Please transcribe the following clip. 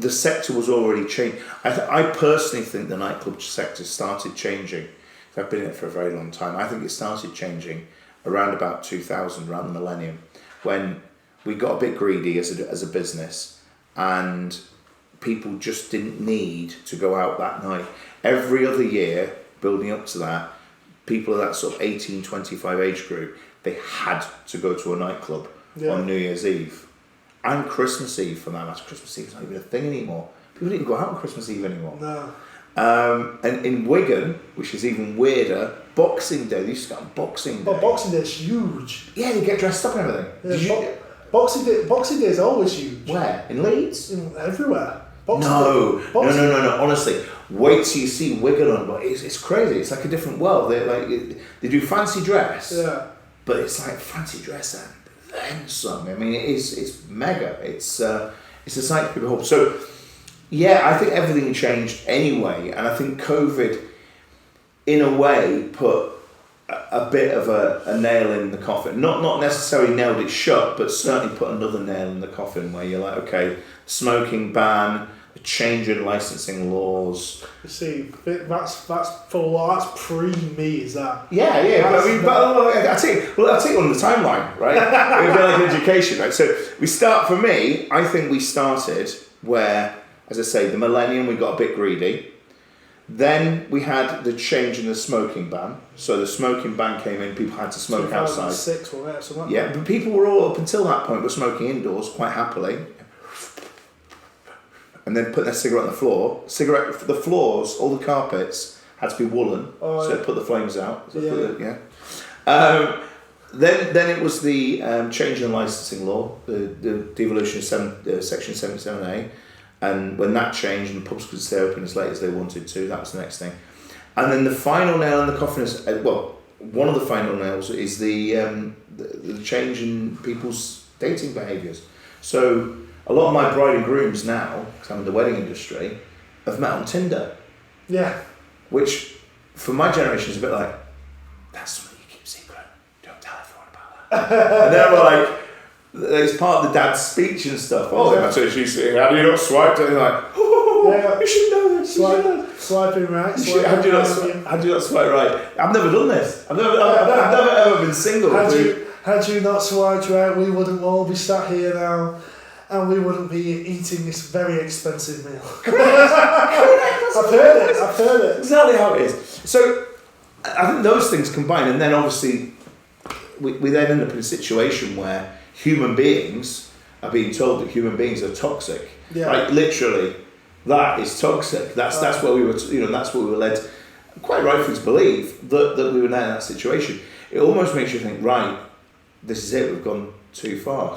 the sector was already changing. I personally think the nightclub sector started changing. I've been in it for a very long time. I think it started changing around about 2000, around the millennium, when we got a bit greedy as a business, and people just didn't need to go out that night. Every other year, building up to that, people of that sort of 18, 25 age group, they had to go to a nightclub on New Year's Eve. And Christmas Eve, for that matter. Christmas Eve is not even a thing anymore. People didn't go out on Christmas Eve anymore. No. And in Wigan, which is even weirder, Boxing Day, they used to go on Boxing Day. Oh, Boxing Day is huge. Yeah, they get dressed up and everything. Yeah, Boxing Day is always huge. Where? In Leeds? Everywhere. No. Honestly, wait till you see Wigan on. It's crazy. It's like a different world. They do fancy dress. Yeah. But it's like fancy dress and then some. I mean, it's mega. It's a sight to behold. So, yeah, I think everything changed anyway, and I think COVID, in a way, put a bit of a nail in the coffin. Not necessarily nailed it shut, but certainly put another nail in the coffin where you're like, okay, smoking ban, a change in licensing laws. You see, that's pre me, is that? Yeah. I take you on the timeline, right? It would be like education, right? So for me, I think we started where, as I say, the millennium, we got a bit greedy. Then we had the change in the smoking ban. So the smoking ban came in, people had to smoke outside. 2006 or whatever, something like that. But people were all, up until that point, were smoking indoors quite happily. And then putting their cigarette on the floor. The floors, all the carpets, had to be woolen, so it put the flames out. Then it was the change in licensing law, the devolution of Section 77A. And when that changed and pubs could stay open as late as they wanted to, that was the next thing. And then the final nail in the coffin is, one of the final nails is the change in people's dating behaviours. So a lot of my bride and grooms now, because I'm in the wedding industry, have met on Tinder. Yeah. Which, for my generation, is a bit like, that's something you keep secret. Don't tell everyone about that. And then we're like, it's part of the dad's speech and stuff. So she's saying, how do you not swipe? And you're like, you should know this. Swiping right. How do you not swipe right? I've never done this. I've never ever been single. Had you not swiped right, we wouldn't all be sat here now, and we wouldn't be eating this very expensive meal. I've heard it. Exactly how it is. So I think those things combine, and then obviously we then end up in a situation where human beings are being told that human beings are toxic. Yeah. Like literally, that is toxic. That's what we were. That's what we were led, quite rightfully, to believe that we were now in that situation. It almost makes you think, right, this is it. We've gone too far.